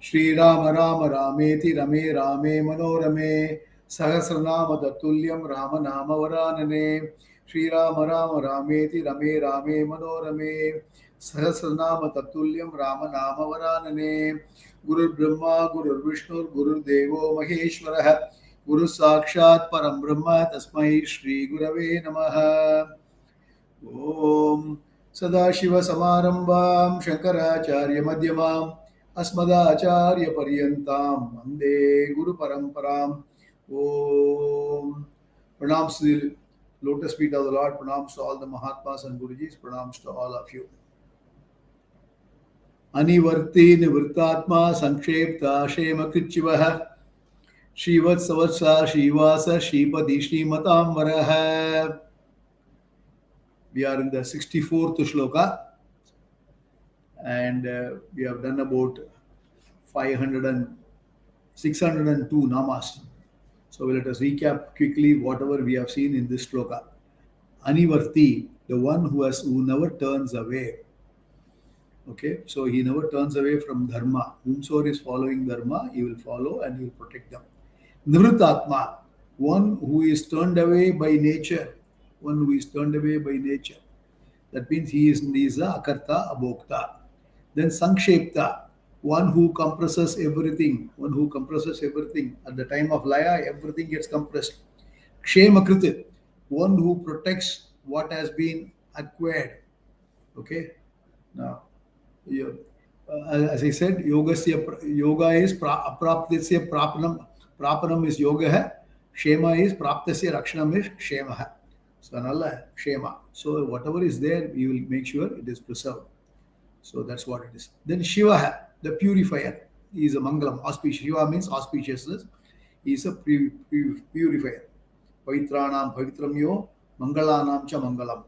Shri Rama Rama Rameti Rame Rame Manorame Sahasranama Tatulyam Rama Nama Varanane Shri Rama Rama Rameti Rame Rame Manorame Sahasranama Tatulyam Rama Nama Varanane Guru Brahma Guru Vishnu Guru Devo Maheshwara Guru Sakshat Param Brahma Tasmai Shri Gurave Namaha Om Sadashiva Samarambam Shankaracharya Madhyamam Asmadacharya Paryantam Vande Guru Paramparam Om Pranams to the lotus feet of the Lord, pranams to all the Mahatmas and Gurujis, pranams to all of you. Anivarti Nivritatma Sankshepta Shema Krichivaha Shivatsavatsa Shivasa Shipati Shrimatam Varaha. We are in the 64th shloka and we have done about 602 Naamaas. So let us recap quickly whatever we have seen in this shloka. Anivarti, the one who never turns away. Okay, so he never turns away from dharma. Whomsoever is following dharma, he will follow and he will protect them. Nivritatma, one who is turned away by nature. One who is turned away by nature. That means he is a akarta, abhokta. Then Sankshepta, one who compresses everything. One who compresses everything. At the time of laya, everything gets compressed. Kshemakrit, one who protects what has been acquired. Okay. Now, as I said, yoga is apraptasya prapanam. Prapanam is yoga. Shema is praptasya rakshanam is shema. So another shema. So whatever is there, you will make sure it is preserved. So that's what it is. Then Shiva, the purifier, he is a mangalam, auspicious. Shiva means auspiciousness. He is a purifier. Pavitranam pavitramyo, mangalanam cha mangalam.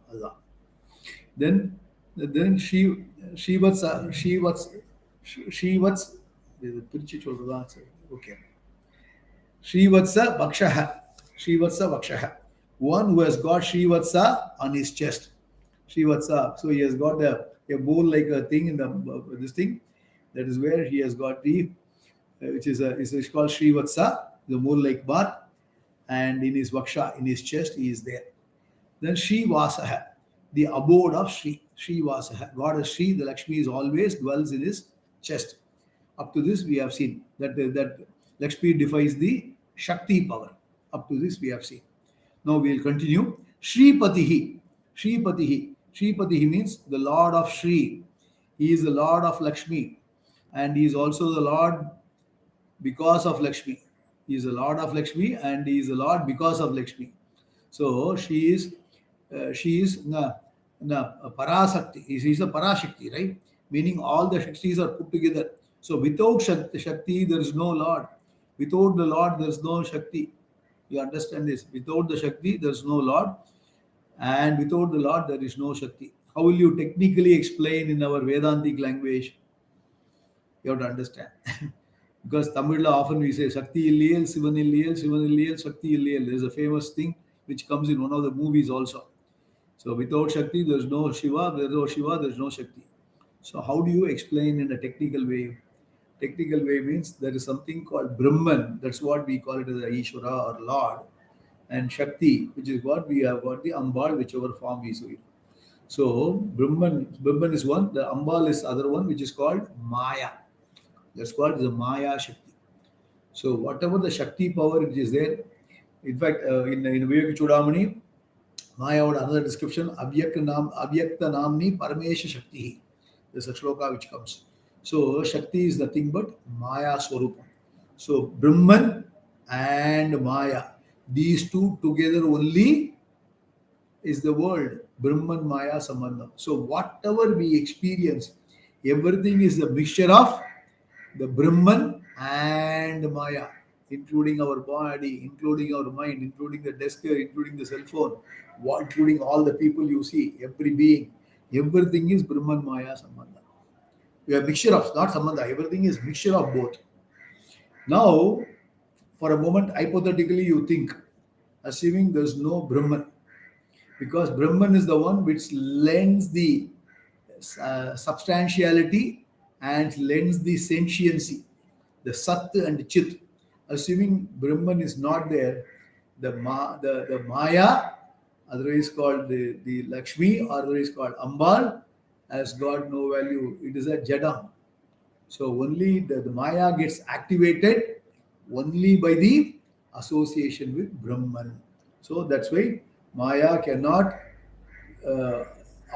Then Shivatsa, okay. Shivatsa Vakshaha. One who has got Srivatsa on his chest. Srivatsa. So he has got a bowl like a thing in this thing. That is where he has got the, which is called Srivatsa, the bowl like bath. And in his Vaksha, in his chest, he is there. Then Srivasaha, the abode of Sri. Srivasaha. Goddess Sri, the Lakshmi, always dwells in his chest. Up to this, we have seen that Lakshmi defies the Shakti power. Up to this, we have seen. Now we will continue. Shripatihi. Shripatihi means the Lord of Shri. He is the Lord of Lakshmi. And he is also the Lord because of Lakshmi. He is the Lord of Lakshmi and he is the Lord because of Lakshmi. So she is Parasakti. She is a Parashakti, right? Meaning all the Shaktis are put together. So without Shakti, there is no Lord. Without the Lord, there is no Shakti. You understand this? Without the Shakti, there is no Lord. And without the Lord, there is no Shakti. How will you technically explain in our Vedantic language? You have to understand. Because Tamil often we say Shakti illiyal, Sivan illiyal, Sivan illiyal, Shakti illiyal. There is a famous thing which comes in one of the movies also. So without Shakti, there is no Shiva. There is no Shiva, there is no Shakti. So how do you explain in a technical way? Technical way means there is something called Brahman. That's what we call it as a Ishvara or Lord. And Shakti, which is what we have got the Ambal, whichever form is it. So Brahman is one. The Ambal is other one, which is called Maya. That's called the Maya Shakti. So whatever the Shakti power which is there, in fact, in Vivek Chudamani, Maya would another description, Abhyakta Namni Paramesha Shakti. There's a shloka which comes. So Shakti is nothing but Maya Swarupa. So Brahman and Maya, these two together only is the world. Brahman Maya Sambandham. So whatever we experience, everything is a mixture of the Brahman and Maya, including our body, including our mind, including the desk, including the cell phone, including all the people you see, every being. Everything is Brahman Maya Sambandha. We are mixture of, not Sambandha, everything is mixture of both. Now, for a moment, hypothetically, you think, assuming there's no Brahman, because Brahman is the one which lends the substantiality and lends the sentiency. the Sat and Chit. Assuming Brahman is not there, the Maya, otherwise called the Lakshmi, or otherwise called Ambal, has got no value. It is a Jadam. So only the Maya gets activated only by the association with Brahman. So that's why Maya cannot uh,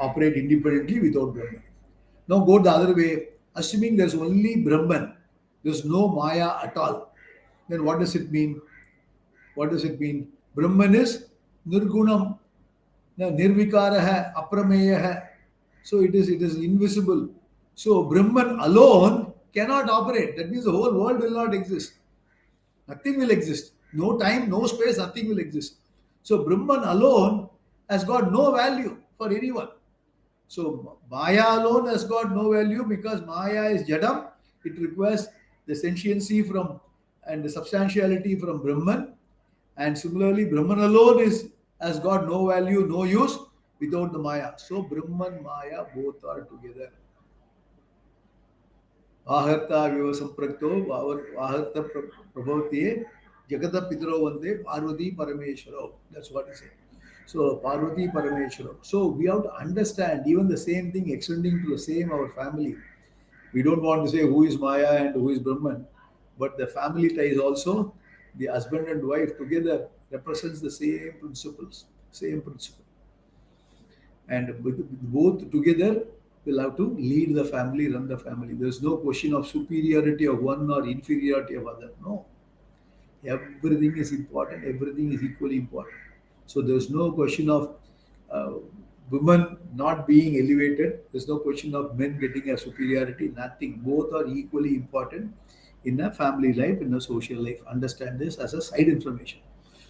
operate independently without Brahman. Now go the other way. Assuming there's only Brahman, there's no Maya at all. Then what does it mean? What does it mean? Brahman is Nirgunam, Nirvikara hai, Aprameya hai. So it is invisible. So Brahman alone cannot operate. That means the whole world will not exist. Nothing will exist. No time, no space, nothing will exist. So Brahman alone has got no value for anyone. So Maya alone has got no value because Maya is Jadam. It requires the sentiency from and the substantiality from Brahman. And similarly, Brahman alone has got no value, no use without the Maya. So Brahman, Maya both are together. Aharta viva samprakto aharta prabhavati jagata pitro vande Parvati Parameshwaro. That's what he said. So Parvati Parameshwaro. So we have to understand even the same thing extending to the same our family. We don't want to say who is Maya and who is Brahman, but the family ties also, the husband and wife together represents the same principles, same principle. And both together will have to lead the family, run the family. There's no question of superiority of one or inferiority of other. No, everything is important. Everything is equally important. So there's no question of uh, women not being elevated. There's no question of men getting a superiority. Nothing. Both are equally important in a family life, in a social life. Understand this as a side information.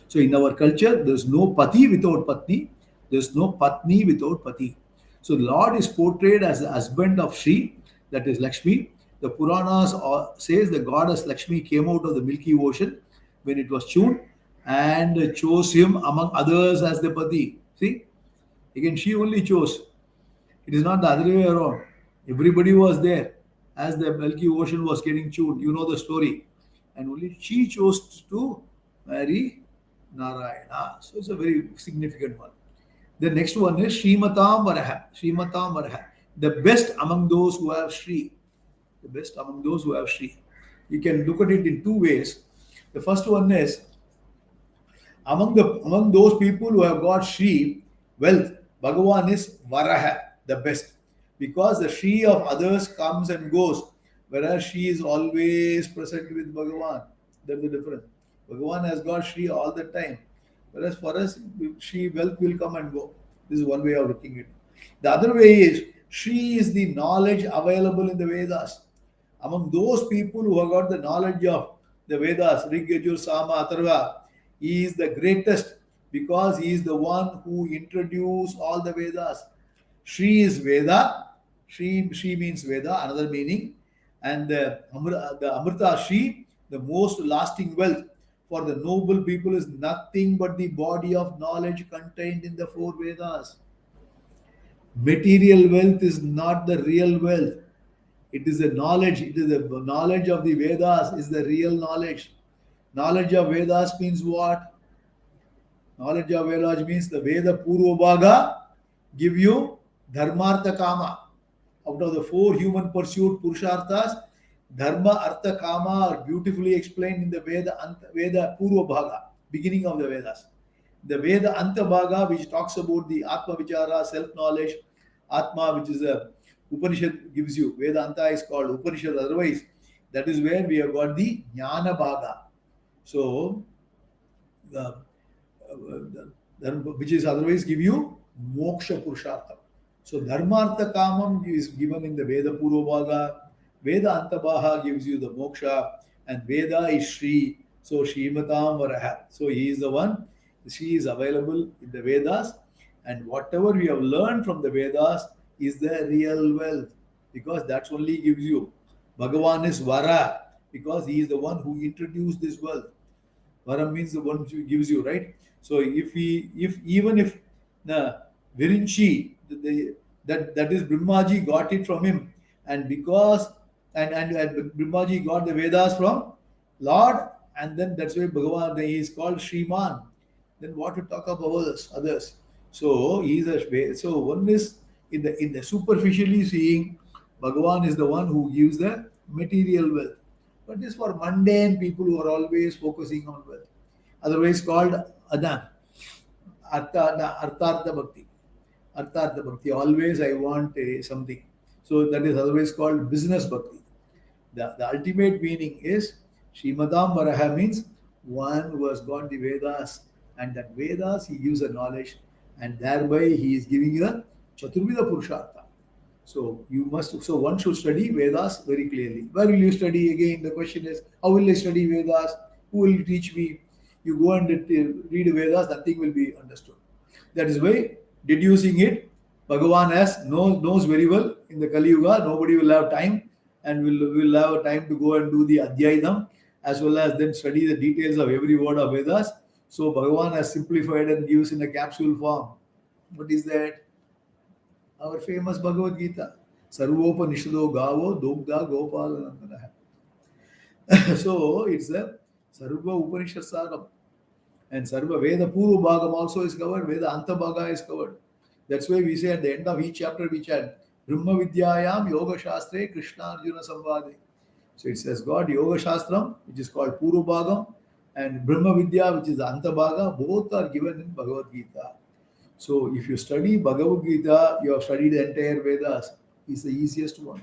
So in our culture, there's no pati without patni. There's no patni without pati. So Lord is portrayed as the husband of Shri, that is Lakshmi. The Puranas says the goddess Lakshmi came out of the Milky Ocean when it was tuned and chose him among others as the pati. See, again she only chose. It is not the other way around. Everybody was there as the Milky Ocean was getting tuned. You know the story. And only she chose to marry Narayana. So it's a very significant one. The next one is Srimatam Varaha. Srimatam Varaha. The best among those who have Sri. The best among those who have Sri. You can look at it in two ways. The first one is among those people who have got Shri wealth, Bhagavan is Varaha, the best. Because the Shri of others comes and goes, whereas she is always present with Bhagavan. That's the difference. Bhagavan has got Shri all the time. Whereas for us, Shri wealth will come and go. This is one way of looking at it. The other way is Shri is the knowledge available in the Vedas. Among those people who have got the knowledge of the Vedas, Rig, Yajur, Sama, Atharva, he is the greatest because he is the one who introduced all the Vedas. Shri is Veda. Shri means Veda, another meaning. And the Amrita Shri, the most lasting wealth for the noble people, is nothing but the body of knowledge contained in the four Vedas. Material wealth is not the real wealth. It is the knowledge. It is the knowledge of the Vedas is the real knowledge. Knowledge of Vedas means what? Knowledge of Vedas means the Veda Purva Bhaga give you Dharmartha Kama. Out of the four human pursuit Purusharthas, Dharma, Artha, Kama are beautifully explained in the Veda Purva Bhaga, beginning of the Vedas. The Veda Anta Bhaga, which talks about the Atma Vichara, self-knowledge, Atma, which is a Upanishad gives you. Veda Anta is called Upanishad otherwise. That is where we have got the Jnana Bhaga. So, which is otherwise give you Moksha Purushartha. So, Dharmartha Kamam is given in the Veda Purva Bhaga. Veda Antabaha gives you the moksha, and Veda is Shri. So Shrimatam Varaha. So he is the one. She is available in the Vedas, and whatever we have learned from the Vedas is the real wealth, because that's only gives you. Bhagavan is Vara because he is the one who introduced this wealth. Vara means the one who gives you, right? So if the Virinchi, that is Brahmaji got it from him, and because And Brahmaji got the Vedas from Lord, and then that's why Bhagavan he is called Shriman. Then what to talk about others? So he is so one is in the superficially seeing, Bhagavan is the one who gives the material wealth. But this for mundane people who are always focusing on wealth. Otherwise called Adam. Arthartha Bhakti. Arthartha Bhakti. Always I want something. So that is otherwise called business Bhakti. The ultimate meaning is Srimadam Varaha means one who has got the Vedas, and that Vedas he gives a knowledge, and thereby he is giving you a Chaturvida Purushartha. So you must, so one should study Vedas very clearly. Where will you study? Again, the question is, how will I study Vedas? Who will teach me? You go and read Vedas, nothing will be understood. That is why deducing it, Bhagavan knows very well in the Kali Yuga, nobody will have time, and will have time to go and do the Adhyayinam as well as then study the details of every word of Vedas. So Bhagavan has simplified and gives in a capsule form. What is that? Our famous Bhagavad Gita. Sarvopanishado Gavo Dogda Gopalanandana. So it's a Sarva Upanishad Saram. And Sarva Veda Puru Bhagam also is covered, Veda Anta Bhaga is covered. That's why we say at the end of each chapter we chant Brahma Vidyayam Yoga Shastre Krishna Arjuna Samvade. So it says God Yoga Shastram, which is called Puru Bhagam, and Brahma Vidya, which is Anta Bhaga, both are given in Bhagavad Gita. So if you study Bhagavad Gita, you have studied the entire Vedas. It's the easiest one.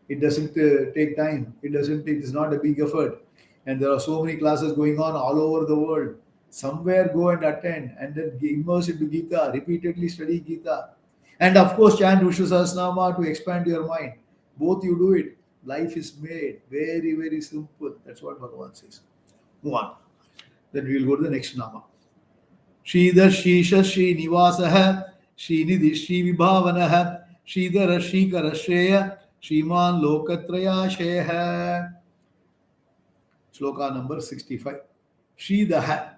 It doesn't take time. It is not a big effort. And there are so many classes going on all over the world. Somewhere go and attend and then immerse into Gita, repeatedly study Gita. And of course, chant Vishnu Sahasranamam to expand your mind. Both you do it. Life is made very, very simple. That's what Bhagavan says. Move on. Then we will go to the next Nama. Sridhar Shisha Shri Nivasaha Shri Nidhi Shri Vibhavanaha Sridhara Shri Karashreya Shriman Lokatraya Sheha. Shloka number 65. Sridhaha.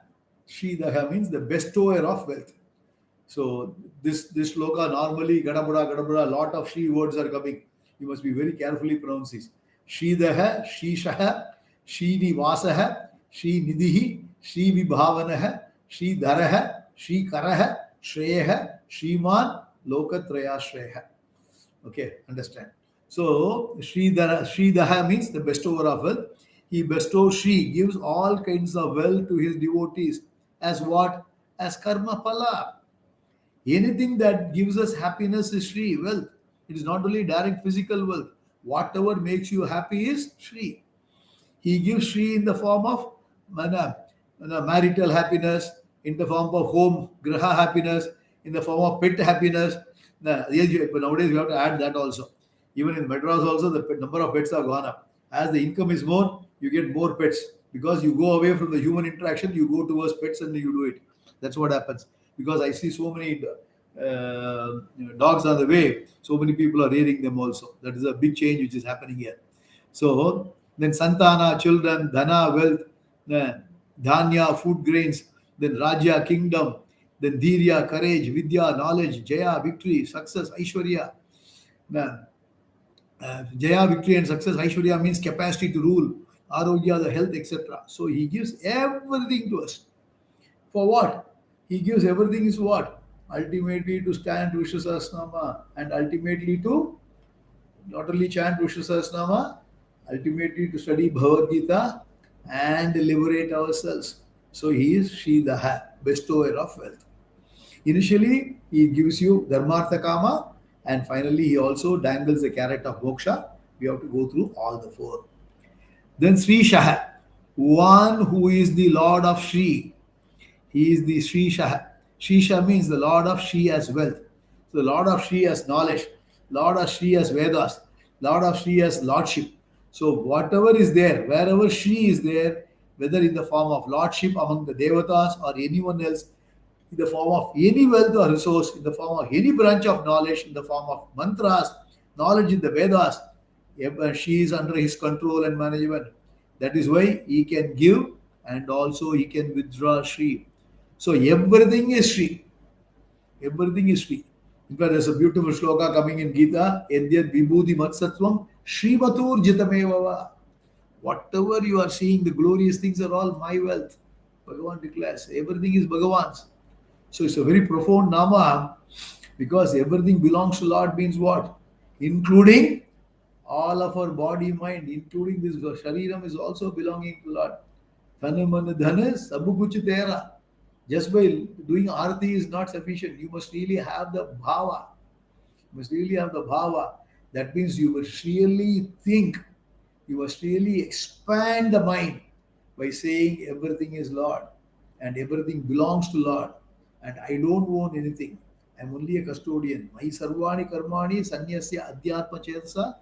Sridhaha means the bestower of wealth. So this shloka normally Gadabura, lot of Shri words are coming. You must be very carefully pronounce this. Sridhaha, Shishaha, Shri Nivasaha, Shri Nidhi, Shri Vibhavanaha, Shri Dharaha, Shri Karaha, Shreyaha, Shriman Lokatraya Shreyaha. Okay, understand. So Sridhaha means the bestower of wealth. He bestows, Shri gives all kinds of wealth to his devotees. As what? As karma pala. Anything that gives us happiness is Shri, wealth. It is not only direct physical wealth. Whatever makes you happy is Shri. He gives Shri in the form of marital happiness, in the form of home, graha happiness, in the form of pet happiness. Nowadays we have to add that also. Even in Madras also, the number of pets have gone up. As the income is more, you get more pets. Because you go away from the human interaction, you go towards pets and you do it. That's what happens. Because I see so many dogs on the way, so many people are rearing them also. That is a big change which is happening here. So then Santana, children, Dhana, wealth, then Dhanya, food grains, then Rajya, kingdom, then Dhirya, courage, Vidya, knowledge, Jaya, victory, success, Aishwarya. Then, Jaya, victory and success, Aishwarya means capacity to rule, Arogya, the health, etc. So he gives everything to us. For what? He gives everything is what? Ultimately to stand Vishnu Sahasranamam, and ultimately to not only chant Vishnu Sahasranamam, ultimately to study Bhagavad Gita and liberate ourselves. So he is Sridhaha, bestower of wealth. Initially, he gives you Dharmartha Kama, and finally he also dangles the carrot of moksha. We have to go through all the four. Then Sri Shaha, one who is the Lord of Shri. He is the Sri Shaha. Shisha means the Lord of Shri as wealth. So the Lord of Shri as knowledge, Lord of Shri as Vedas, Lord of Shri as lordship. So whatever is there, wherever Shri is there, whether in the form of lordship among the Devatas or anyone else, in the form of any wealth or resource, in the form of any branch of knowledge, in the form of mantras, knowledge in the Vedas, Shri is under his control and management. That is why he can give and also he can withdraw Shri. So everything is Shri. Everything is Shri. In fact, there's a beautiful shloka coming in Gita. Edyad vibhuti matsattvam Srimatur Jitamevava. Whatever you are seeing, the glorious things are all my wealth. Bhagavan declares, everything is Bhagavan's. So it's a very profound Nama, because everything belongs to Lord means what? Including all of our body, mind, including this Shariram is also belonging to Lord. Thana mana dhana sabu kuch tera. Just by doing arati is not sufficient. You must really have the bhava. You must really have the bhava. That means you must really think. You must really expand the mind by saying everything is Lord and everything belongs to Lord and I don't own anything. I'm only a custodian. My sarvani karmani sanyasya adhyatma chetasa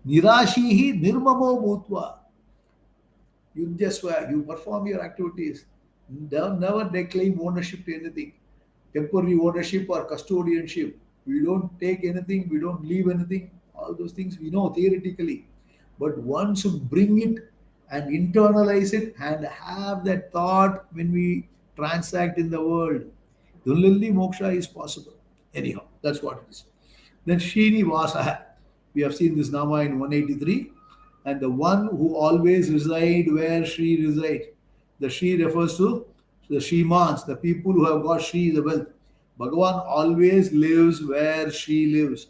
nirashihi nirmamo bhutva. You just you perform your activities. Never they claim ownership to anything. Temporary ownership or custodianship. We don't take anything, we don't leave anything. All those things we know theoretically. But one should bring it and internalize it and have that thought when we transact in the world. Only moksha is possible. Anyhow, that's what it is. Then Srinivasa. We have seen this Nama in 183. And the one who always reside where Shri reside. The Shri refers to the Shrimans, the people who have got Shri, the wealth. Bhagavan always lives where Shri lives.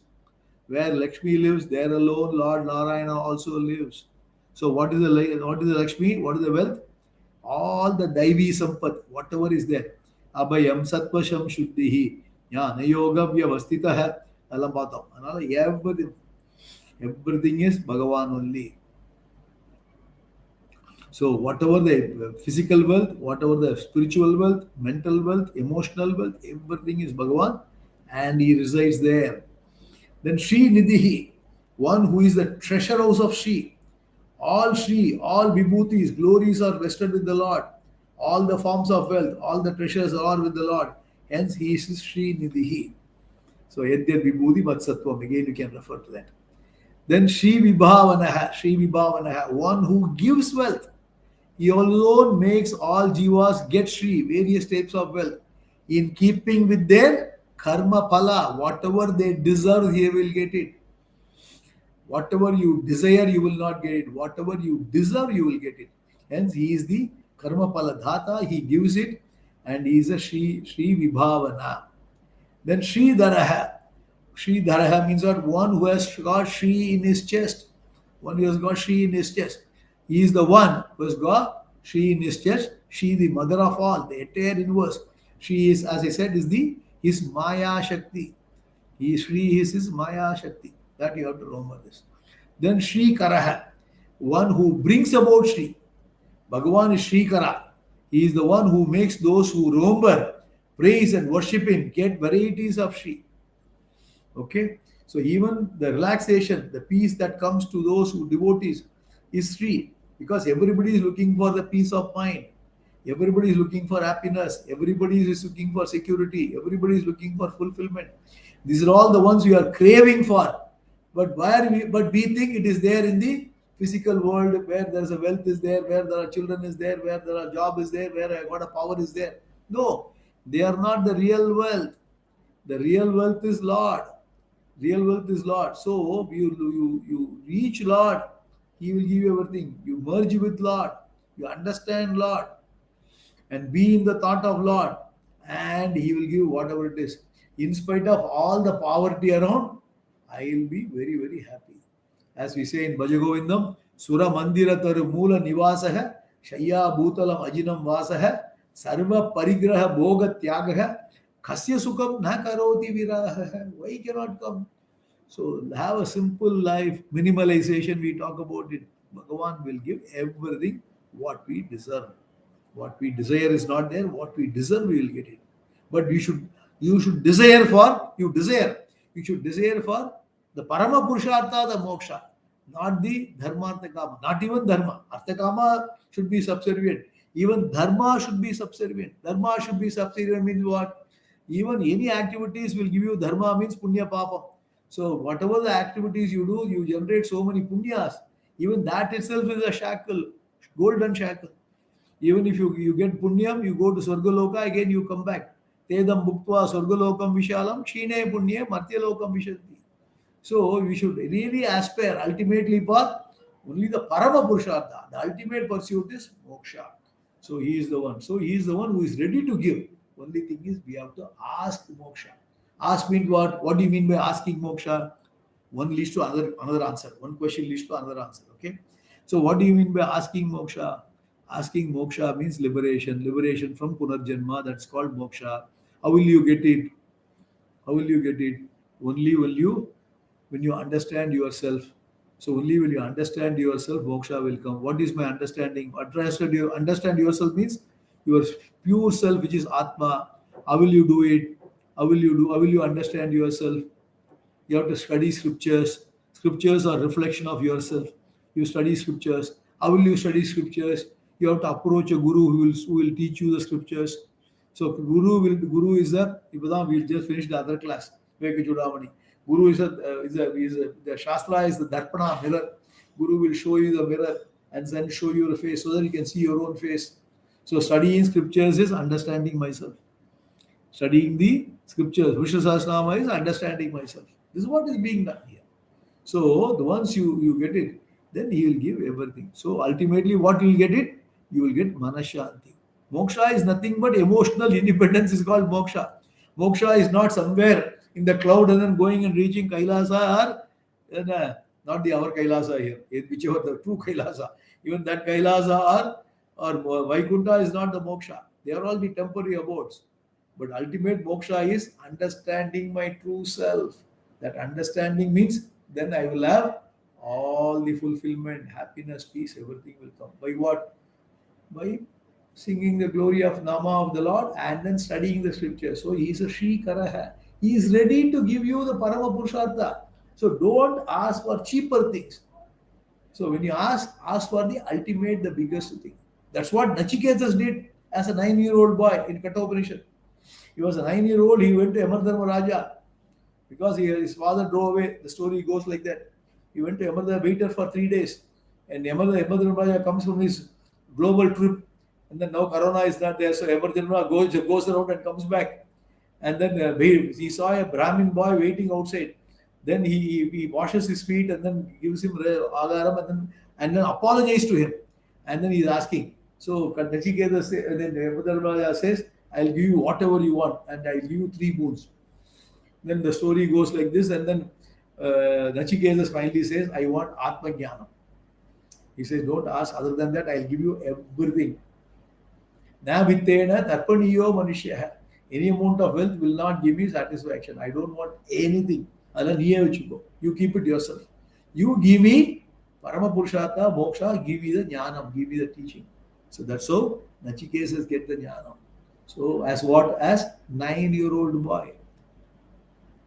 Where Lakshmi lives, there alone Lord Narayana also lives. So what is the Lakshmi? What is the wealth? All the Daivi Sampat, whatever is there. Abhayam Satvasham Shuddhihi. Jnana Vyavastitah. Everything is Bhagavan only. So whatever the physical wealth, whatever the spiritual wealth, mental wealth, emotional wealth, everything is Bhagavan and he resides there. Then Sri Nidhi, one who is the treasure house of Sri. All vibhutis, glories are vested with the Lord. All the forms of wealth, all the treasures are with the Lord. Hence he is Sri Nidhi. So Yadya Vibhuti Vatsattvam, again you can refer to that. Then Sri Vibhavanaha, one who gives wealth. He alone makes all jivas get Shri, various types of wealth, in keeping with their karma phala. Whatever they deserve, he will get it. Whatever you desire, you will not get it. Whatever you deserve, you will get it. Hence, he is the karma phala dhata, he gives it, and he is a Shri Vibhavana. Then Shri Dharaha. Shri Dharaha means that one who has got Shri in his chest. One who has got Shri in his chest. He is the one who has got Shri in his chest. She, the mother of all, the entire universe. She is, as I said, is his Maya Shakti. Shri is his Maya Shakti. That you have to remember this. Then Shri Karaha, one who brings about Shri. Bhagavan is Shri Kara. He is the one who makes those who remember, praise and worship him get varieties of Shri. Okay? So even the relaxation, the peace that comes to those who devotees is Shri. Because everybody is looking for the peace of mind. Everybody is looking for happiness. Everybody is looking for security. Everybody is looking for fulfillment. These are all the ones we are craving for. But we think it is there in the physical world, where there is a wealth is there, where there are children is there, where there are job is there, where I got a power is there. No, they are not the real wealth. The real wealth is Lord. Real wealth is Lord. So you reach Lord, he will give you everything. You merge with Lord. You understand Lord. And be in the thought of Lord. And he will give you whatever it is. In spite of all the poverty around, I will be very, very happy. As we say in Bhajagovindam, Sura Mandira Taru Mula Nivasaha, Shaya Bhutalam Ajinam Vasaha, Sarva Parigraha Bhoga Tyagaha, Kasya Sukam Na Karoti Viraha. Why cannot come? So have a simple life, minimalization, we talk about it. Bhagavan will give everything what we deserve. What we desire is not there, what we deserve we will get it. But you should desire for the Parama Purushartha, the moksha, not the Dharma Artha Kama, not even Dharma. Artha Kama should be subservient. Even Dharma should be subservient. Dharma should be subservient means what? Even any activities will give you Dharma means Punya Papa. So whatever the activities you do, you generate so many punyas. Even that itself is a shackle, golden shackle. Even if you get punyam, you go to Swargaloka, again you come back. Tedam bhuktva Swargalokam vishalam, Shine punye Martyalokam vishanti. So we should really aspire ultimately for only the Parama Purushartha. The ultimate pursuit is moksha. So he is the one. So he is the one who is ready to give. Only thing is we have to ask moksha. Ask means what? What do you mean by asking moksha? One leads to another answer. One question leads to another answer. Okay. So what do you mean by asking moksha? Asking moksha means liberation. Liberation from punarjanma. That's called moksha. How will you get it? How will you get it? Only when you understand yourself. So only when you understand yourself, moksha will come. What is my understanding? Understand yourself means your pure self, which is Atma. How will you do it? How will you do? How will you understand yourself? You have to study scriptures. Scriptures are reflection of yourself. You study scriptures. How will you study scriptures? You have to approach a guru who will teach you the scriptures. So guru is a we just finished the other class. Vivek Chudamani. Guru is a the Shastra is the Darpana mirror. Guru will show you the mirror and then show you the face so that you can see your own face. So studying scriptures is understanding myself. Studying the scriptures, Vishnu Sahasranamam is understanding myself. This is what is being done here. So the once you get it, then he will give everything. So ultimately, what you will get it? You will get manashanti. Moksha is nothing but emotional independence is called moksha. Moksha is not somewhere in the cloud and then going and reaching Kailasa or not the our Kailasa here, whichever the true Kailasa. Even that Kailasa or Vaikuntha is not the moksha. They are all the temporary abodes. But ultimate moksha is understanding my true self. That understanding means then I will have all the fulfillment, happiness, peace, everything will come. By what? By singing the glory of Nama of the Lord and then studying the scripture. So he is a Sri Karaha. He is ready to give you the Parama Purushartha. So don't ask for cheaper things. So when you ask for the ultimate, the biggest thing. That's what Nachiketas did as a 9-year-old boy in Kathopanishad. He was a 9-year-old, he went to Yamardharma Raja because his father drove away. The story goes like that. He went to Yamardharma, waited for 3 days. And Yamardharma Raja comes from his global trip. And then now Corona is not there. So Yamardharma goes around and comes back. And then he saw a Brahmin boy waiting outside. Then he washes his feet and then gives him agaram and then apologizes to him. And then he's asking. So Nachiketa then Yamardharma says, I'll give you whatever you want and I'll give you 3 moons. Then the story goes like this, and then Nachiketas finally says, I want Atma Jnana. He says, don't ask other than that, I'll give you everything. Na vittena tarpaniyo manushya. Any amount of wealth will not give me satisfaction. I don't want anything. You keep it yourself. You give me Parama Purushartha, Moksha, give me the Jnanam, give me the teaching. So that's how Nachiketas get the Jnanam. So as what? As 9-year-old boy.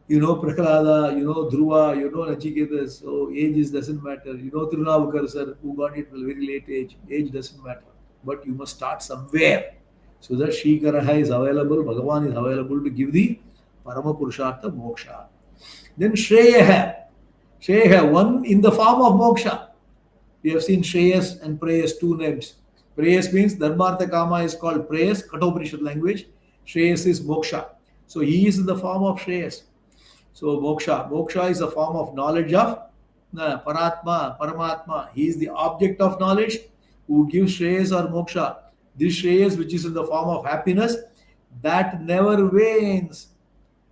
You know Prahlada, you know Dhruva, you know Nachiketas. So age doesn't matter. You know Tirunavakar sir, who got it at a very late age. Age doesn't matter. But you must start somewhere. So that Shri Karaha is available, Bhagavan is available to give the Parama Purushartha Moksha. Then Shreya. Shreya, one in the form of Moksha. We have seen Shreyas and Preyas, 2 names. Preyas means Dharmartha Kama is called Preyas, Kathopanishad language. Shreyas is Moksha. So he is in the form of Shreyas. So Moksha is a form of knowledge of Paratma, Paramatma. He is the object of knowledge who gives Shreyas or Moksha. This Shreyas, which is in the form of happiness, that never wanes.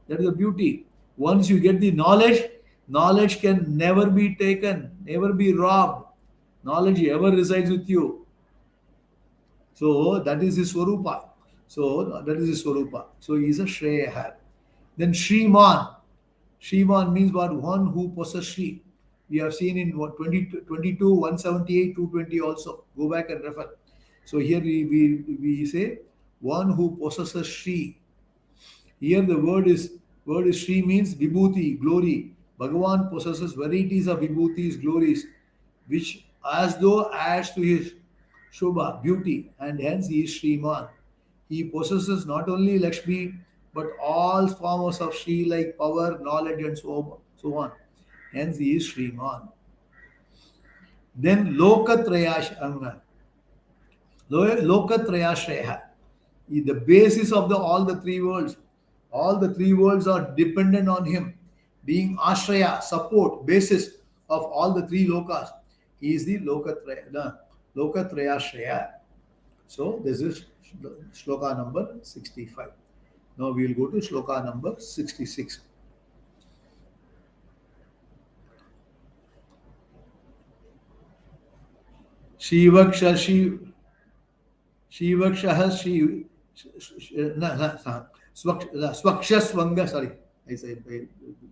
That is the beauty. Once you get the knowledge can never be taken, never be robbed. Knowledge ever resides with you. So that is his Swarupa. So he is a Shreya. Then Shriman. Shriman means what? One who possesses Shri. We have seen in 22, 178, 220 also. Go back and refer. So here we say one who possesses Shri. Here the word is Shri means Vibhuti, glory. Bhagavan possesses varieties of Vibhutis, glories, which as though adds to his Shobha, beauty, and hence he is Shriman. He possesses not only Lakshmi, but all forms of Shri like power, knowledge, and so on. Hence he is Shriman. Then Lokatrayashreya. The basis of all the 3 worlds. All the 3 worlds are dependent on him. being Ashraya, support, basis of all the three lokas. He is the Lokatrayashraya. So this is shloka number 65. Now we will go to shloka number 66. Shivaksha Shivakshah Shiv Swakshaswanga, sorry, I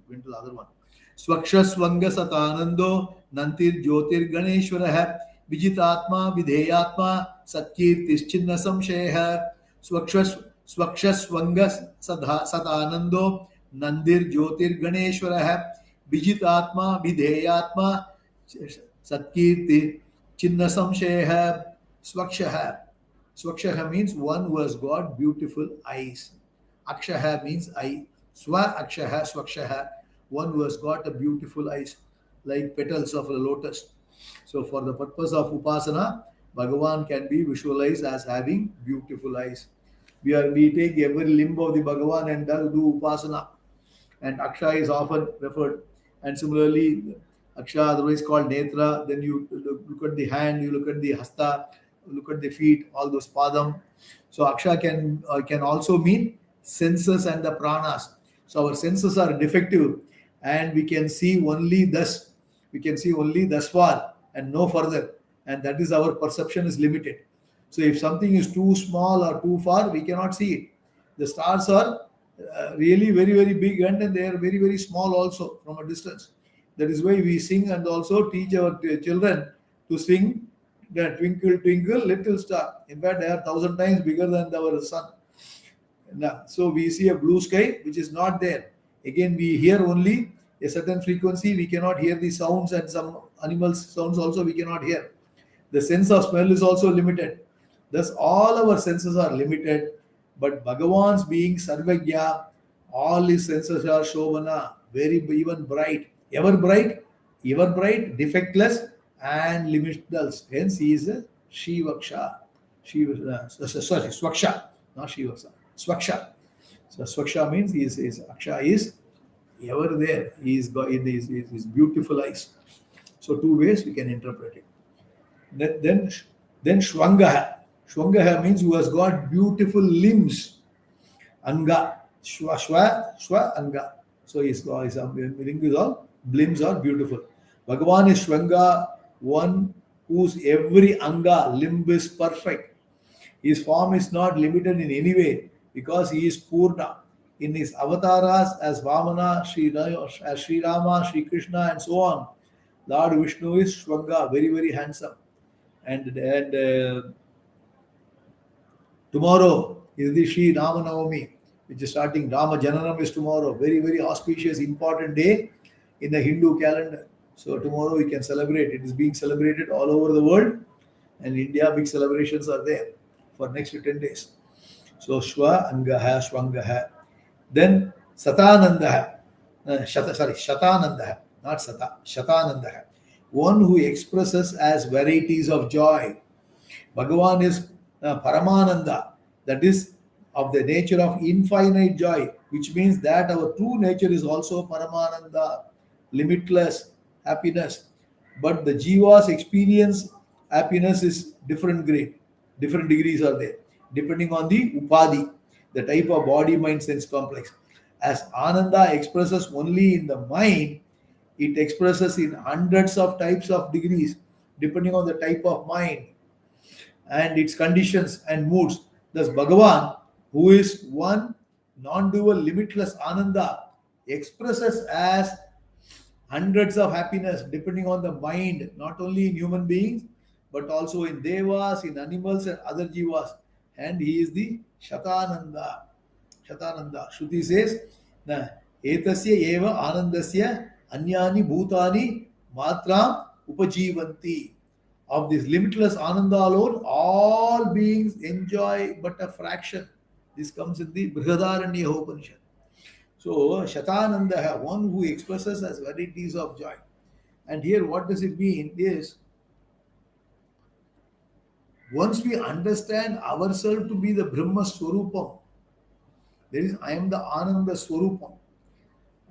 went to the other one. Swakshaswanga Satanando Nantir Jyotir Ganeshwara Vijitatma Videyatma Satkirtischinna Samsheha Swakshaswanga Satanando Nandir Jyotir Ganeshwara Vijitatma Videyatma Satkirti Chinna Samsheha Swakshaha. Swakshaha means one who has got beautiful eyes. Akshaha means eye. Swa Akshaha, Swakshaha, one who has got a beautiful eyes like petals of a lotus. So for the purpose of Upasana, Bhagavan can be visualized as having beautiful eyes. We take every limb of the Bhagavan and do Upasana. And Aksha is often referred. And similarly, Aksha, otherwise called Netra, then you look at the hand, you look at the Hasta, look at the feet, all those Padam. So Aksha can also mean senses and the pranas. So our senses are defective and we can see only thus. We can see only thus far and no further. And that is our perception is limited. So if something is too small or too far, we cannot see it. The stars are really very, very big and they are very, very small also from a distance. That is why we sing and also teach our children to sing the Twinkle, Twinkle, Little Star. In fact, they are 1,000 times bigger than our sun. So we see a blue sky which is not there. Again, we hear only a certain frequency. We cannot hear the sounds and some animals' sounds also we cannot hear. The sense of smell is also limited. Thus, all our senses are limited. But Bhagavan's being Sarvagya, all his senses are Shobhana, very even bright, ever bright, defectless, and limitless. Hence, he is a Shivaksha. Swaksha, not Shivaksha. Swaksha. So Swaksha means his Aksha is ever there. He is got in his beautiful eyes. So two ways we can interpret it. Then Shwangaha. Shwangaha means who has got beautiful limbs. Anga. Shwa, Anga. So his ring is all, limbs are beautiful. Bhagavan is Shwanga, one whose every Anga, limb is perfect. His form is not limited in any way because he is Purna. In his avatars as Vamana, as Sri Rama, Sri Krishna, and so on, Lord Vishnu is Shwanga, very, very handsome. And tomorrow is the Sri Rama Navami, which is starting. Rama Jananam is tomorrow. Very, very auspicious, important day in the Hindu calendar. So tomorrow we can celebrate. It is being celebrated all over the world. And India, big celebrations are there for next 10 days. So Shwa, Angaha, Shwangaha. Then Satanandaha. Shatanandaha. Not Sata. Shatanandaha. One who expresses as varieties of joy. Bhagavan is Paramananda, that is of the nature of infinite joy, which means that our true nature is also Paramananda, limitless happiness. But the Jivas experience happiness is different grade, different degrees are there, depending on the Upadhi, the type of body, mind, sense complex. As Ananda expresses only in the mind, it expresses in hundreds of types of degrees, depending on the type of mind and its conditions and moods. Thus, Bhagavan, who is one non-dual, limitless Ananda, expresses as hundreds of happiness depending on the mind, not only in human beings, but also in devas, in animals, and other jivas. And he is the Shatananda. Shatananda. Shruti says, Na etasya eva anandasya anyani bhutani matram upajivanti. Of this limitless Ananda alone, all beings enjoy but a fraction. This comes in the Brihadaranya Upanishad. So, Shatananda, one who expresses as varieties of joy. And here, what does it mean is, once we understand ourselves to be the Brahma Swarupam, there is, I am the Ananda Swarupam.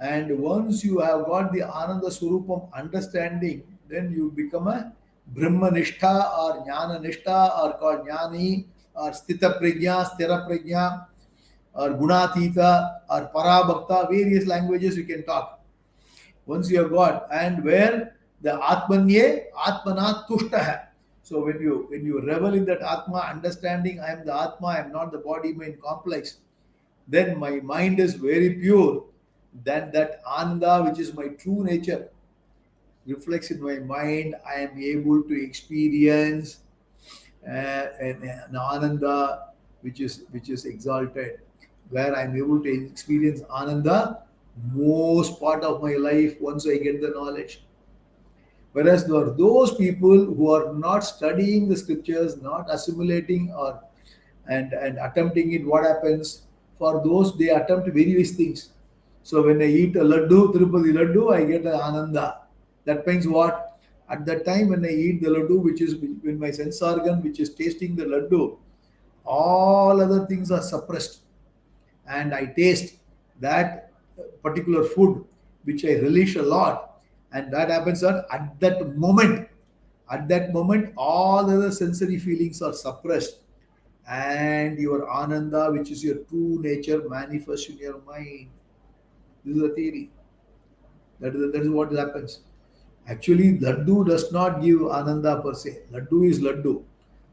And once you have got the Ananda Swarupam understanding, then you become a Brahmanishta or Jnana Nishta or called Jnani or Sthita Prajna, Sthira Prajna or Gunatita or Parabhakta, various languages you can talk. Once you have got, and where the Atmanye, Atmana Tushta hai. So when you revel in that Atma, understanding I am the Atma, I am not the body, mind complex, then my mind is very pure. Then that Ananda, which is my true nature, reflects in my mind. I am able to experience an Ananda which is exalted, where I am able to experience Ananda most part of my life once I get the knowledge. Whereas there are those people who are not studying the scriptures, not assimilating or and attempting it, what happens? For those, they attempt various things. So when I eat a laddu, Tirupati laddu, I get an ananda. That means what? At that time when I eat the laddu, which is when my sense organ, which is tasting the laddu, all other things are suppressed, and I taste that particular food which I relish a lot, and that happens at that moment, all other sensory feelings are suppressed, and your ananda, which is your true nature, manifests in your mind. This is a theory. That is what happens. Actually, laddu does not give ananda per se. Laddu is laddu.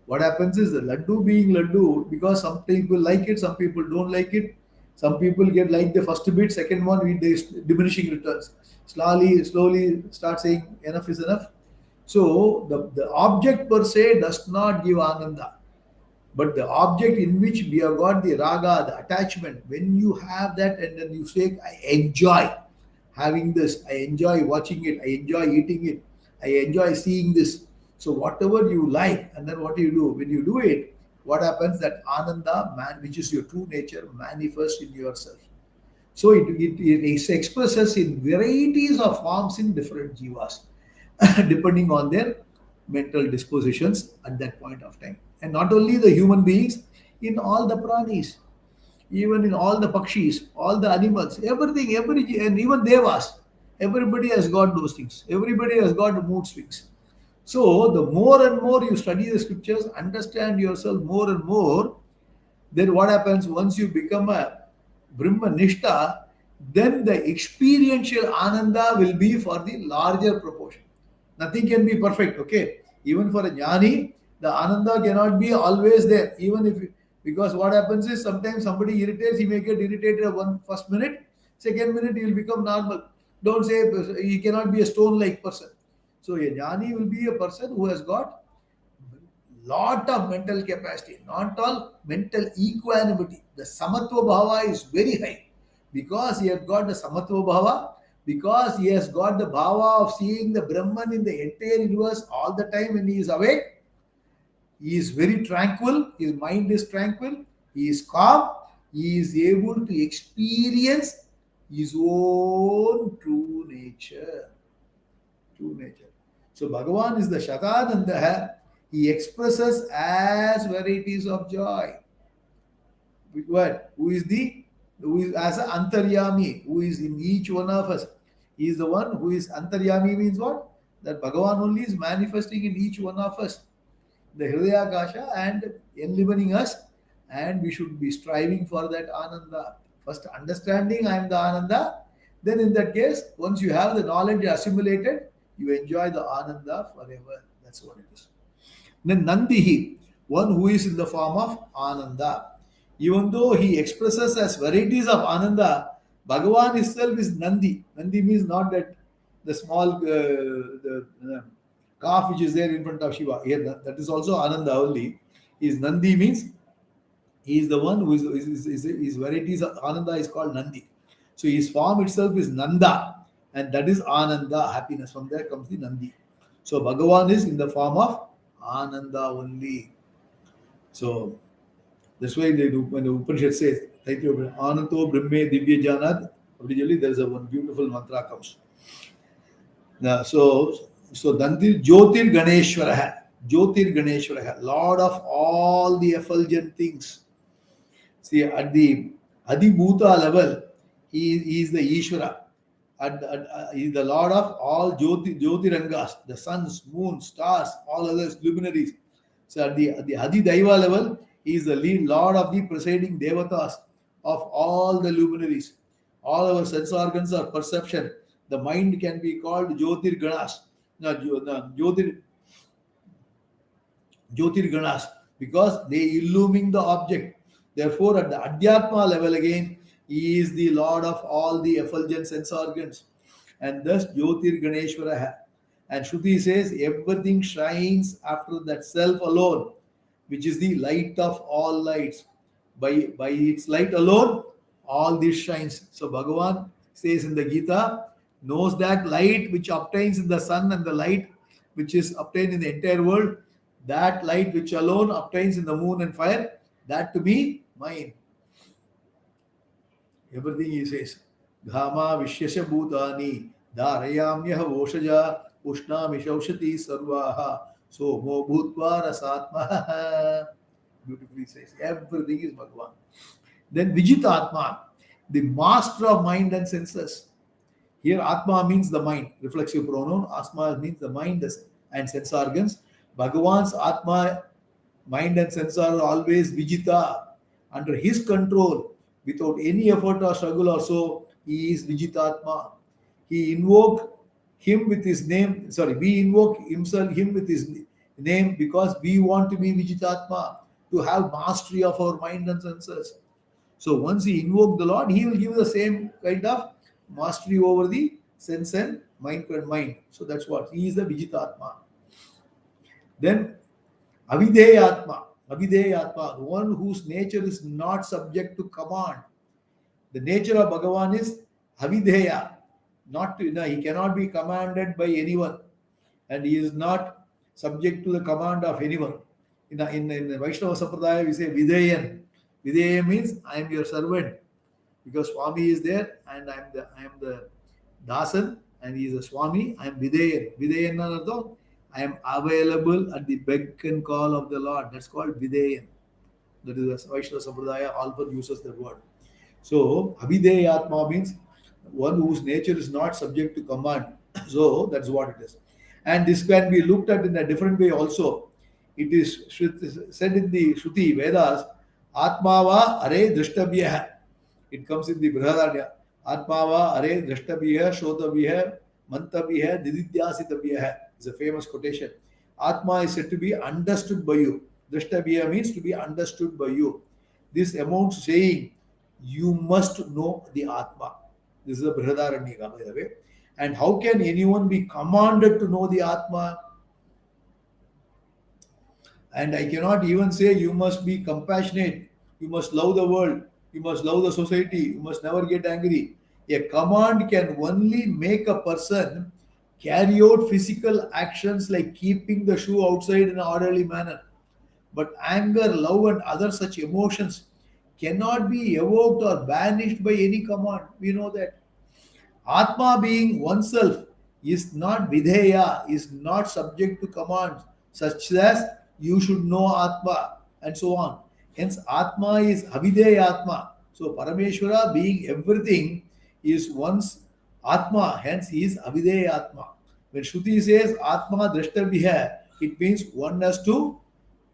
What happens is the laddu being laddu, because some people like it, some people don't like it. Some people get like the first bit, second one with the diminishing returns. Slowly start saying enough is enough. So the object per se does not give ananda. But the object in which we have got the raga, the attachment, when you have that and then you say, I enjoy having this, I enjoy watching it, I enjoy eating it, I enjoy seeing this. So whatever you like, and then what do you do? When you do it, what happens? That ananda, man, which is your true nature, manifests in yourself. So it expresses in varieties of forms in different jivas, depending on their mental dispositions at that point of time. And not only the human beings, in all the pranis, even in all the pakshis, all the animals, everything, and even devas, everybody has got those things. Everybody has got mood swings. So the more and more you study the scriptures, understand yourself more and more, then what happens once you become a Brahma Nishta, then the experiential Ananda will be for the larger proportion. Nothing can be perfect, okay? Even for a Jnani, the Ananda cannot be always there. Even if, because what happens is sometimes somebody irritates, he may get irritated at one first minute, second minute he will become normal. Don't say he cannot be a stone like person. So a Jnani will be a person who has got lot of mental capacity, not all mental equanimity. The samatva bhava is very high because he has got the samatva bhava, because he has got the bhava of seeing the Brahman in the entire universe all the time when he is awake. He is very tranquil, his mind is tranquil, he is calm, he is able to experience his own true nature. True nature. So Bhagavan is the Shatananda. He expresses as varieties of joy. With what? Who is as an Antaryami, who is in each one of us. He is the one who is Antaryami means what? That Bhagavan only is manifesting in each one of us. The Hridayakasha and enlivening us, and we should be striving for that Ananda. First understanding I am the Ananda, then in that case, once you have the knowledge assimilated, you enjoy the Ananda forever. That's what it is. Then Nandihi, one who is in the form of Ananda. Even though he expresses as varieties of Ananda, Bhagavan itself is Nandi. Nandi means not that the small calf which is there in front of Shiva. Here, that is also Ananda only. Is Nandi means he is the one who is varieties of Ananda is called Nandi. So his form itself is Nanda, and that is Ananda, happiness. From there comes the Nandi. So Bhagavan is in the form of Ananda only. So that's why they do when the Upanishad says, thank you, Ananto Brahme Divya Janat. Originally, there is a one beautiful mantra comes. Now, so Dantir Jyotir Ganeshwaraha, Jyotir Ganeshwaraha, Lord of all the effulgent things. See, at the Adibhuta level, he is the Ishvara. He is the Lord of all Jyotirangas, the suns, moons, stars, all others, luminaries. So at the Adi Daiva level, he is the lead Lord of the presiding Devatas of all the luminaries. All our sense organs are perception. The mind can be called Jyotir Ganas. No, Jyotirganas, because they illumine the object. Therefore, at the Adhyatma level again, he is the Lord of all the effulgent sense organs. And thus Jyotirganeshwara. And Shruti says everything shines after that self alone, which is the light of all lights. By its light alone, all this shines. So Bhagavan says in the Gita, knows that light which obtains in the sun and the light which is obtained in the entire world, that light which alone obtains in the moon and fire, that to be mine. Everything he says. Ghama Vishyasya Bhutani Dharayamyaha Voshaja Ushnami Shaushati Sarvaha Somo Bhutva Rasatma. Beautifully says. Everything is Bhagavan. Then Vijitatma, the master of mind and senses. Here Atma means the mind, reflexive pronoun. Asma means the mind and sense organs. Bhagavan's Atma, mind and sense are always Vijita, under his control, without any effort or struggle or so. He is Vijitatma. He invoked him with his name. Sorry, we invoke him with his name because we want to be Vijitatma, to have mastery of our mind and senses. So once he invoked the Lord, he will give the same kind of mastery over the sense and mind. So that's what he is, the Vijitatma. Then Avideyatma, the one whose nature is not subject to command. The nature of Bhagavan is Avideya, he cannot be commanded by anyone, and he is not subject to the command of anyone. In Vaishnava Sampradaya, we say Videyan. Videya means I am your servant, because Swami is there and I am the Dasan and he is a Swami. I am Videyan. Videyan na I am available at the beck and call of the Lord. That's called Videyan. That is Vaishnava Sampradaya also uses that word. So Abhideyatma means one whose nature is not subject to command. So that's what it is. And this can be looked at in a different way also. It is said in the Shruti Vedas, Atmava are drishtabhyah. It comes in the Brihadaranya. Atmava are drishtabhyah, shotabhyah, mantabhyah, dididyasitabhyah. It's a famous quotation. Atma is said to be understood by you. Drishtabhyah means to be understood by you. This amounts to saying, you must know the Atma. This is a Brihadaranya, by the way. And how can anyone be commanded to know the Atma? And I cannot even say you must be compassionate, you must love the world, you must love the society, you must never get angry. A command can only make a person carry out physical actions like keeping the shoe outside in an orderly manner. But anger, love, and other such emotions cannot be evoked or banished by any command. We know that. Atma being oneself is not Videya, is not subject to commands such as you should know Atma and so on. Hence, Atma is Avideya Atma. So, Parameshwara being everything is one's Atma, hence he is Avideya Atma. When Shruti says Atma Drashtabhyah, it means one has to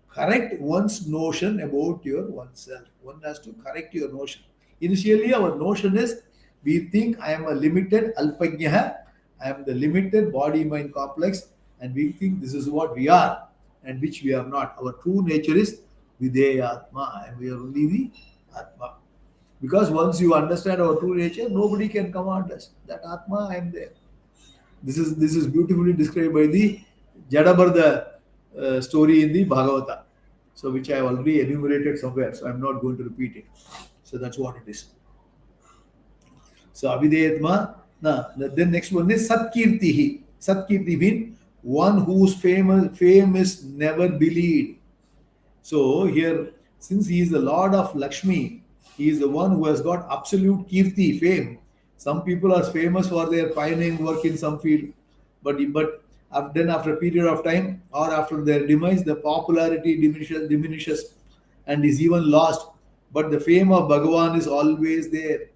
correct one's notion about your oneself. One has to correct your notion. Initially, our notion is we think I am a limited Alpajnaha, I am the limited body-mind complex, and we think this is what we are, and which we are not. Our true nature is Videya Atma, and we are only the Atma. Because once you understand our true nature, nobody can command us. That Atma, I am there. This is beautifully described by the Jadabarda story in the Bhagavata, so which I have already enumerated somewhere, so I am not going to repeat it. So that's what it is. So Abhideyatma. Then next one is Satkirtihi. Satkirti means one whose fame is never believed. So here, since he is the Lord of Lakshmi, he is the one who has got absolute kirti, fame. Some people are famous for their pioneering work in some field, but then after a period of time or after their demise, the popularity diminishes and is even lost. But the fame of Bhagavan is always there.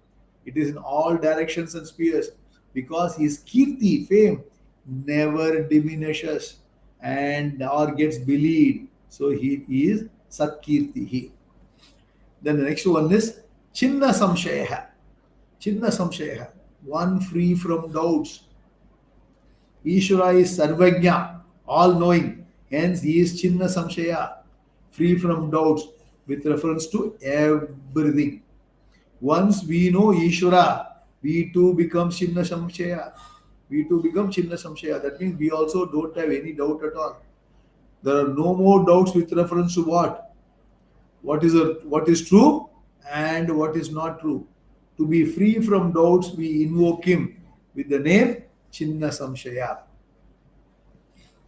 It is in all directions and spheres. because his kirti, fame, never diminishes and or gets belied. So he is Satkirti. He. Then the next one is Chinna Samshayaha. Chinna Samshayaha. One free from doubts. Ishvara is Sarvajna, all knowing. Hence he is Chinna Samshaya, free from doubts with reference to everything. Once we know Ishvara, we too become Chinna Samshaya. We too become Chinna Samshaya. That means we also don't have any doubt at all. There are no more doubts with reference to what? What is true and what is not true. To be free from doubts, we invoke him with the name Chinna Samshaya.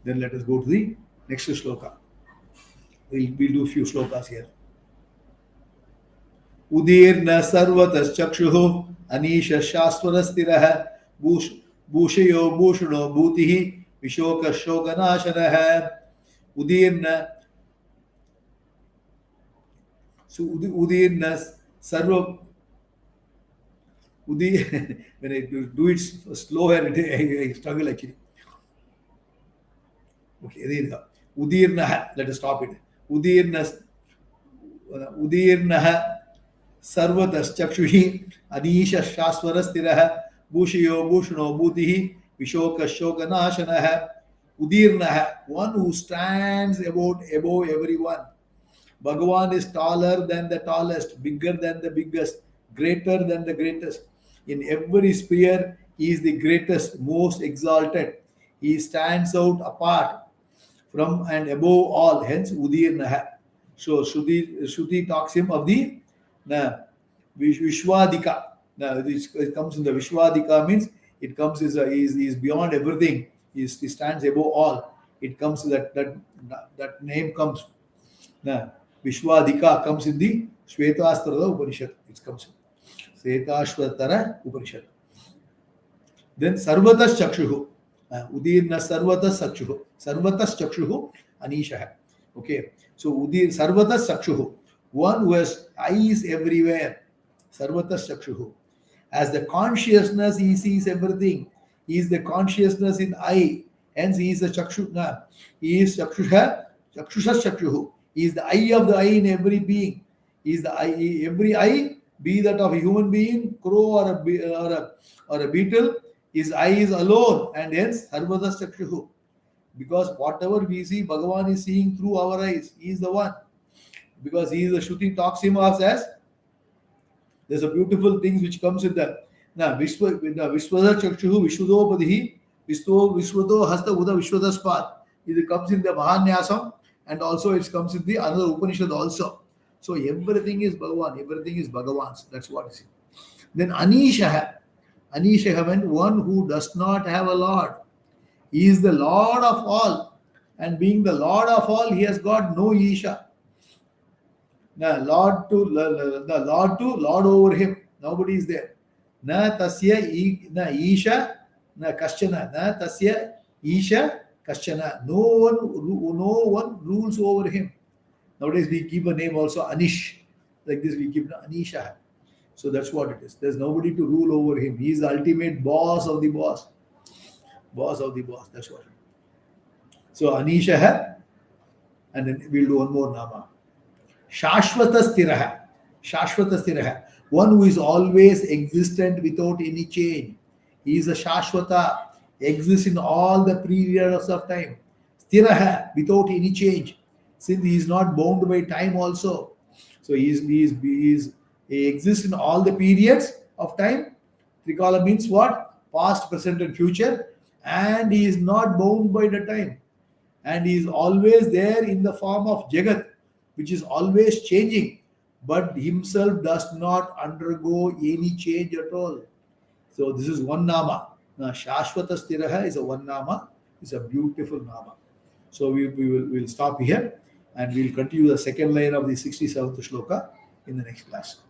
Then let us go to the next shloka. We'll do a few slokas here. Udirna sarvatas chakshuhu anisha shasvarastiraha bhushayo bhushuno bhutihi vishoka shoganashanaha. Udirna. So Udirna sarva. When I do it slower, I struggle actually. Okay, there you go. Udirna. Let us stop it. Udirna sarvatas chakshuhi anisha shasvarastiraha bhushayo bhushuno bhutihi vishoka shoganashanaha. Udirna, one who stands above everyone. Bhagavan is taller than the tallest, bigger than the biggest, greater than the greatest. In every sphere, he is the greatest, most exalted. He stands out apart from and above all, hence Udirnaha. So Shruti talks him of the Vishwadika. It comes in the Vishwadika, means it comes as he is beyond everything. He stands above all. It comes that name comes. Vishwadika comes in the Shvetashvatara Upanishad. It comes in Shvetashvatara Upanishad. Then Sarvatas Chakshuhu. Udirna Sarvatas Chakshuhu. Sarvatas Chakshuhu Anishaha. Okay. So Udir Sarvatas Chakshuhu. One who has eyes everywhere. Sarvatas Chakshuhu. As the consciousness, he sees everything. He is the consciousness in eye. Hence he is the Chakshuna. He is Chakshusha. Chakshusha Chakshuhu. He is the eye of the eye in every being. He is the eye, every eye, be that of a human being, crow or a beetle, his eye is alone, and hence Sarvadas Chakshuhu. Because whatever we see, Bhagavan is seeing through our eyes. He is the one. Because he is the Shruti talks him as there's a beautiful thing which comes in the Vishwada Chakshuhu Vishwadopadihi Vishwado Hasta Uda Vishwadaspat. It comes in the Mahanyasam. And also it comes in the another Upanishad also. So everything is Bhagavan, everything is Bhagavan's. That's what is it. Then Anishaha. Anishaha meant one who does not have a Lord. He is the Lord of all. And being the Lord of all, he has got no Isha. Lord Lord over him. Nobody is there. Na tasya na Isha na kaschana. Na tasya Isha Kaschana. No one rules over him. Nowadays we keep a name also Anish. Like this we keep Anisha. So that's what it is. There's nobody to rule over him. He is the ultimate boss of the boss. Boss of the boss. That's what it is. So Anisha. And then we'll do one more Nama. Shashvata Stiraha. Shashvata Stiraha. One who is always existent without any change. He is a Shashvata. Exists in all the periods of time. Stiraha, without any change. Since he is not bound by time also. So he exists in all the periods of time. Trikala means what? Past, present and future. And he is not bound by the time. And he is always there in the form of Jagat, which is always changing. But himself does not undergo any change at all. So this is one Nama. Now, Shashvata Stiraha is a one Nama. It's a beautiful Nama. So we'll stop here and we'll continue the second line of the 67th shloka in the next class.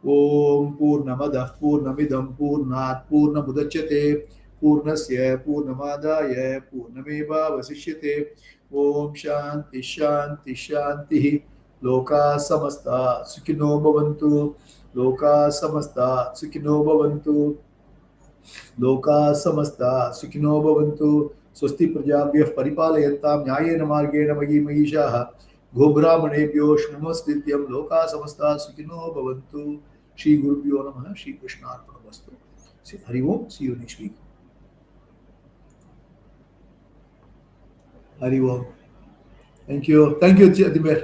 Om Purnamadah Purnamidam Purnat Purnamudachyate Purnasya Purnamadaya Purnameva Vasishyate Om Shanti Shanti Shanti Loka Samasta Sukhino Bhavantu Loka Samasta Sukhino Bhavantu. लोका समस्ता सुखिनो भवन्तु स्वस्ति प्रजाभ्यः परिपालयन्तां न्यायेन मार्गेण मयि महीषाः गोब्राह्मणेभ्यो शुभमस्तित्यं लोका समस्ता सुखिनो भवन्तु श्री गुरुभ्यो नमः श्री कृष्णार्पणमस्तु Hari Om see you next week Hari Om thank you Jatimer